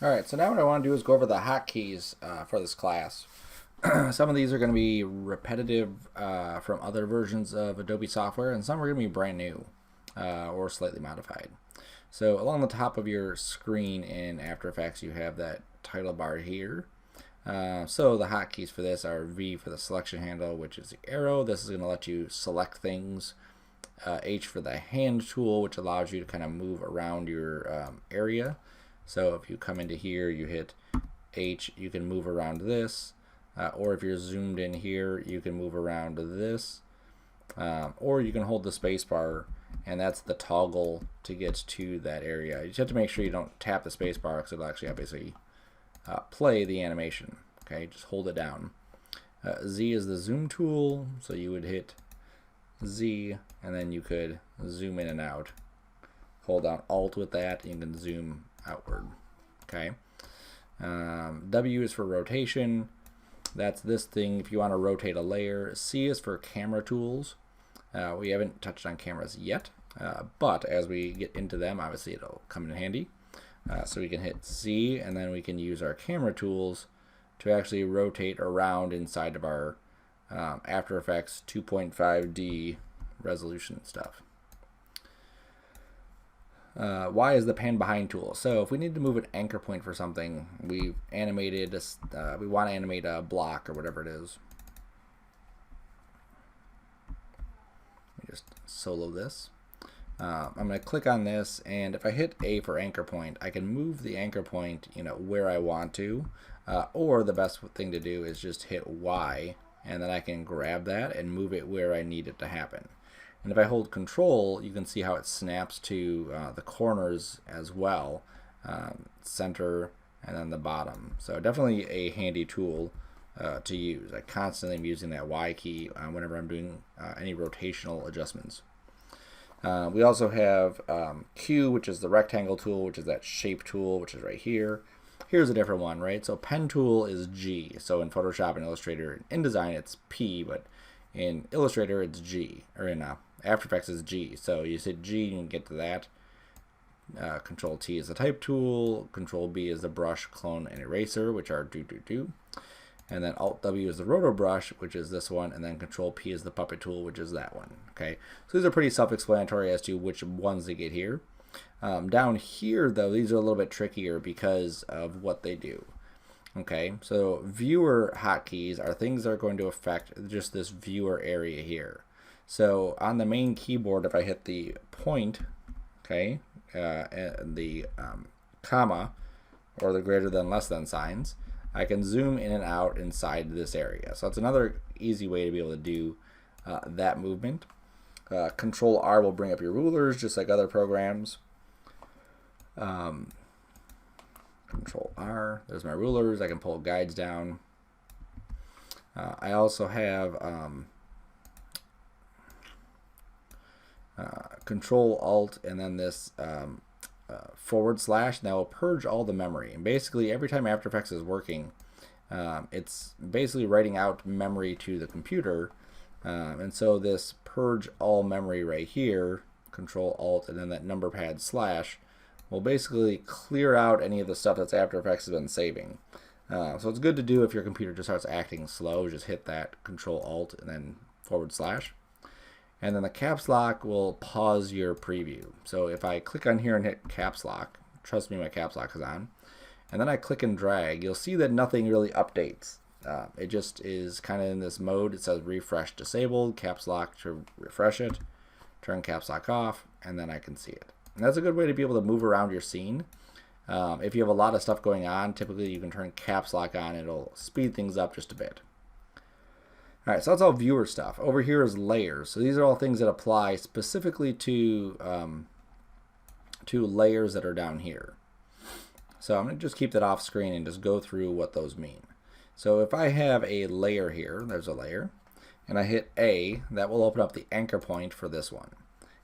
Alright, so now what I want to do is go over the hotkeys for this class. Some of these are going to be repetitive from other versions of Adobe software, and some are going to be brand new or slightly modified. So along the top of your screen in After Effects, you have that title bar here. So the hotkeys for this are V for the selection handle, which is the arrow. This is going to let you select things. H for the hand tool, which allows you to kind of move around your area. So if you come into here, you hit H, you can move around this. Or if you're zoomed in here, you can move around this. Or you can hold the space bar, and that's the toggle to get to that area. You just have to make sure you don't tap the space bar, because it'll actually obviously play the animation. Okay, just hold it down. Z is the zoom tool, so you would hit Z, and then you could zoom in and out. Hold down Alt with that, and you can zoom outward. Okay. W is for rotation. That's this thing if you want to rotate a layer. C is for camera tools. We haven't touched on cameras yet, but as we get into them, obviously it'll come in handy. So we can hit C, and then we can use our camera tools to actually rotate around inside of our After Effects 2.5D resolution stuff. Y is the pan behind tool. So if we need to move an anchor point for something, we've animated, we want to animate a block or whatever it is. Let me just solo this. I'm going to click on this, and if I hit A for anchor point, I can move the anchor point, where I want to, or the best thing to do is just hit Y, and then I can grab that and move it where I need it to happen. And if I hold Control, you can see how it snaps to the corners as well, center, and then the bottom. So definitely a handy tool to use. I constantly am using that Y key whenever I'm doing any rotational adjustments. We also have Q, which is the rectangle tool, which is that shape tool, which is right here. Here's a different one, right? So pen tool is G. So in Photoshop and Illustrator and InDesign, it's P, but in Illustrator, it's G, or in After Effects is G. So you hit G, you can get to that. Control T is the type tool. Control B is the brush, clone, and eraser, which are do. And then Alt W is the roto brush, which is this one. And then Control P is the puppet tool, which is that one. Okay, so these are pretty self-explanatory as to which ones to get here. Down here, though, these are a little bit trickier because of what they do. Okay, so viewer hotkeys are things that are going to affect just this viewer area here. So on the main keyboard, if I hit the point, okay, and the comma, or the greater than less than signs, I can zoom in and out inside this area. So that's another easy way to be able to do that movement. Control R will bring up your rulers, just like other programs. Control R, there's my rulers. I can pull guides down. I also have Control Alt and then this / that will purge all the memory. And basically every time After Effects is working, it's basically writing out memory to the computer. And so this purge all memory right here, Control Alt and then that number pad / will basically clear out any of the stuff that's After Effects has been saving. So it's good to do if your computer just starts acting slow. Just hit that Control Alt and then /. And then the caps lock will pause your preview. So if I click on here and hit caps lock, trust me, my caps lock is on, and then I click and drag, you'll see that nothing really updates. It just is kind of in this mode. It says refresh disabled, caps lock to refresh it, turn caps lock off, and then I can see it. And that's a good way to be able to move around your scene. If you have a lot of stuff going on, typically you can turn caps lock on. It'll speed things up just a bit. All right, so that's all viewer stuff. Over here is layers. So these are all things that apply specifically to layers that are down here. So I'm going to just keep that off screen and just go through what those mean. So if I have a layer here, there's a layer, and I hit A, that will open up the anchor point for this one.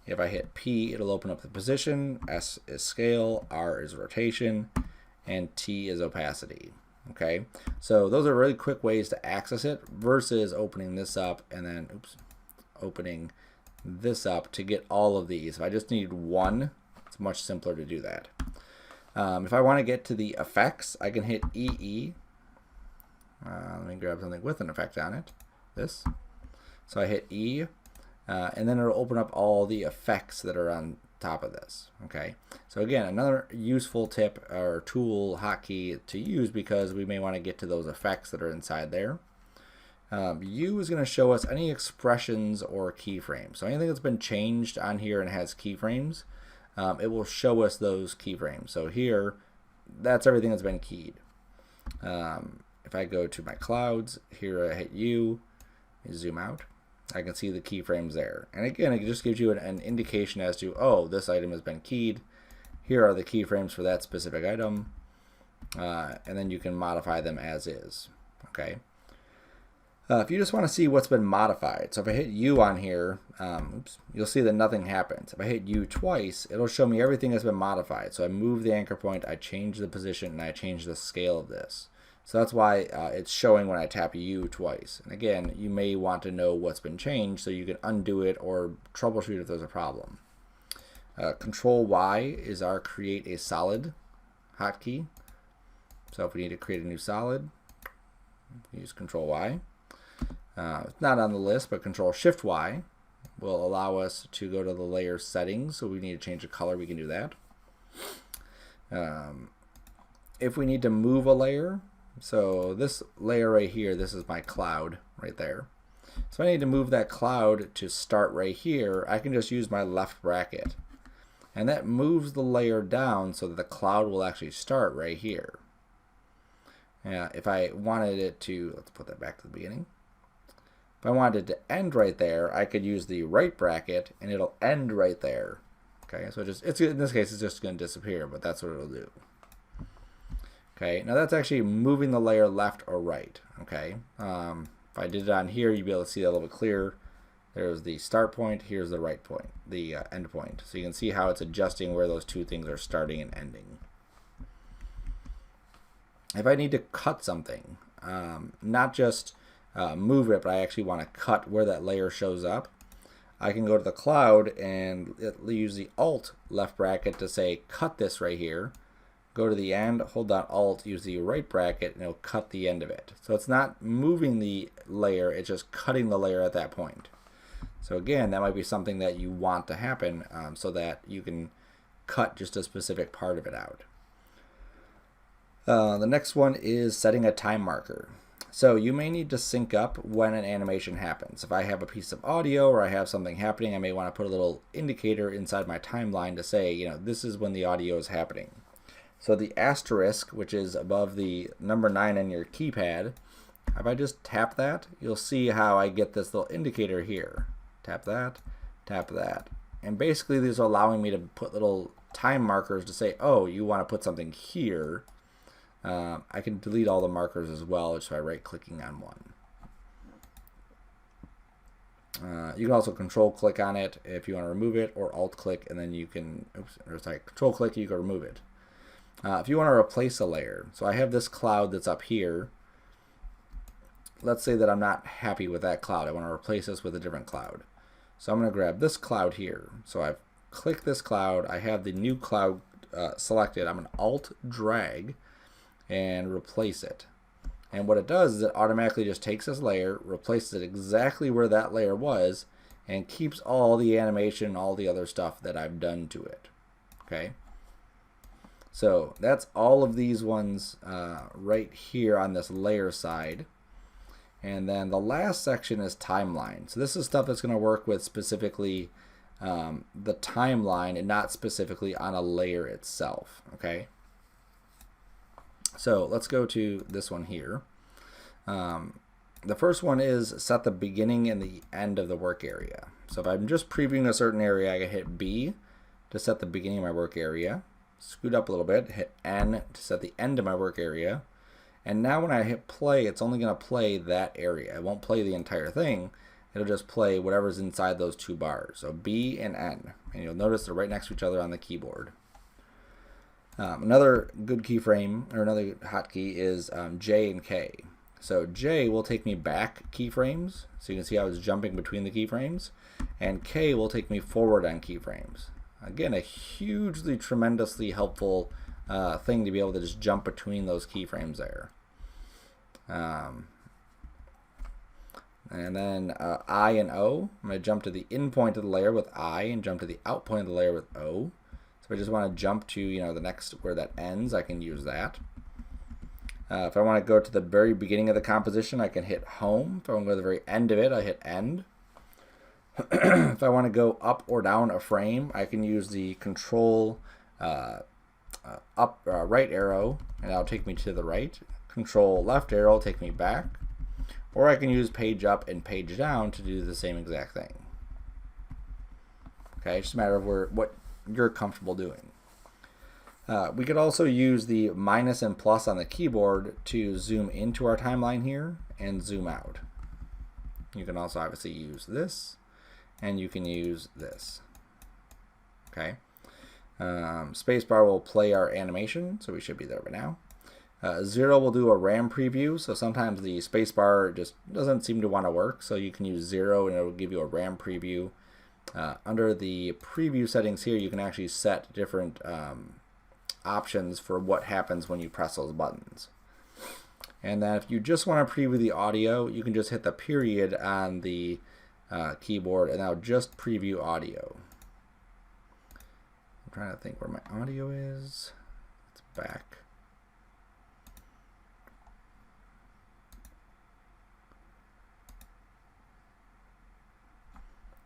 If I hit P, it'll open up the position, S is scale, R is rotation, and T is opacity. Okay, so those are really quick ways to access it versus opening this up and then opening this up to get all of these. If I just need one, it's much simpler to do that. If I want to get to the effects, I can hit EE. Let me grab something with an effect on it. This. So I hit E, and then it'll open up all the effects that are on top of this. Okay. So again, another useful tip or tool hotkey to use because we may want to get to those effects that are inside there. U is going to show us any expressions or keyframes. So anything that's been changed on here and has keyframes, it will show us those keyframes. So here, that's everything that's been keyed. If I go to my clouds, here I hit U, zoom out, I can see the keyframes there. And again, it just gives you an indication as to, oh, this item has been keyed. Here are the keyframes for that specific item. And then you can modify them as is. Okay. If you just want to see what's been modified, so if I hit U on here, you'll see that nothing happens. If I hit U twice, it'll show me everything that's been modified. So I move the anchor point, I change the position, and I change the scale of this. So that's why it's showing when I tap U twice. And again, you may want to know what's been changed so you can undo it or troubleshoot if there's a problem. Control Y is our create a solid hotkey. So if we need to create a new solid, use Control Y. It's not on the list, but Control Shift Y will allow us to go to the layer settings. So we need to change the color, we can do that. If we need to move a layer, so this layer right here, this is my cloud right there. So I need to move that cloud to start right here. I can just use my left bracket. And that moves the layer down so that the cloud will actually start right here. If I wanted it to, let's put that back to the beginning. If I wanted it to end right there, I could use the right bracket and it'll end right there. Okay, so it's in this case, it's just going to disappear, but that's what it'll do. Okay, now that's actually moving the layer left or right. Okay, if I did it on here, you'd be able to see that a little bit clearer. There's the start point, here's the right point, the end point. So you can see how it's adjusting where those two things are starting and ending. If I need to cut something, not just move it, but I actually want to cut where that layer shows up, I can go to the cloud and use the Alt left bracket to say cut this right here. Go to the end, hold down Alt, use the right bracket, and it'll cut the end of it. So it's not moving the layer, it's just cutting the layer at that point. So again, that might be something that you want to happen so that you can cut just a specific part of it out. The next one is setting a time marker. So you may need to sync up when an animation happens. If I have a piece of audio or I have something happening, I may want to put a little indicator inside my timeline to say, you know, this is when the audio is happening. So the asterisk, which is above the number 9 on your keypad, if I just tap that, you'll see how I get this little indicator here. Tap that, tap that. And basically these are allowing me to put little time markers to say, oh, you want to put something here. I can delete all the markers as well just by right-clicking on one. You can also control-click on it if you want to remove it, or alt-click, and then you can, control-click, you can remove it. If you want to replace a layer, so I have this cloud that's up here. Let's say that I'm not happy with that cloud. I want to replace this with a different cloud. So I'm going to grab this cloud here. So I've clicked this cloud. I have the new cloud selected. I'm going to alt-drag and replace it. And what it does is it automatically just takes this layer, replaces it exactly where that layer was, and keeps all the animation, all the other stuff that I've done to it. Okay? So that's all of these ones right here on this layer side. And then the last section is timeline. So this is stuff that's going to work with specifically the timeline and not specifically on a layer itself. Okay? So let's go to this one here. The first one is set the beginning and the end of the work area. So if I'm just previewing a certain area, I can hit B to set the beginning of my work area. Scoot up a little bit, hit N to set the end of my work area. And now when I hit play, it's only going to play that area. It won't play the entire thing. It'll just play whatever's inside those two bars. So B and N. And you'll notice they're right next to each other on the keyboard. Another good keyframe, or another hotkey, is J and K. So J will take me back keyframes, so you can see I was jumping between the keyframes, and K will take me forward on keyframes. Again, a hugely, tremendously helpful thing to be able to just jump between those keyframes there. And then I and O, I'm going to jump to the in point of the layer with I and jump to the out point of the layer with O. So if I just want to jump to, the next where that ends, I can use that. If I want to go to the very beginning of the composition, I can hit home. If I want to go to the very end of it, I hit end. If I want to go up or down a frame, I can use the control right arrow, and that'll take me to the right. Control left arrow will take me back. Or I can use page up and page down to do the same exact thing. Okay, it's just a matter of what you're comfortable doing. We could also use the minus and plus on the keyboard to zoom into our timeline here and zoom out. You can also obviously use this, and you can use this. Okay. Spacebar will play our animation, so we should be there by now. 0 will do a RAM preview, so sometimes the spacebar just doesn't seem to want to work, so you can use 0 and it will give you a RAM preview. Under the preview settings here, you can actually set different options for what happens when you press those buttons. And then if you just want to preview the audio, you can just hit the period on the keyboard and that'll just preview audio. I'm trying to think where my audio is. It's back.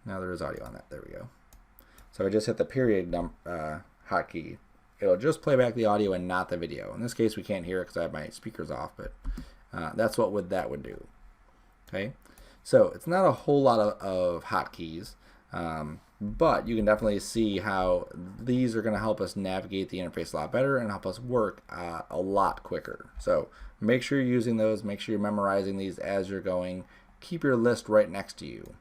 Now there is audio on that. There we go. So I just hit the period hotkey. It'll just play back the audio and not the video. In this case, we can't hear it because I have my speakers off, but that's what that would do. Okay, so it's not a whole lot of hotkeys, but you can definitely see how these are going to help us navigate the interface a lot better and help us work a lot quicker. So make sure you're using those. Make sure you're memorizing these as you're going. Keep your list right next to you.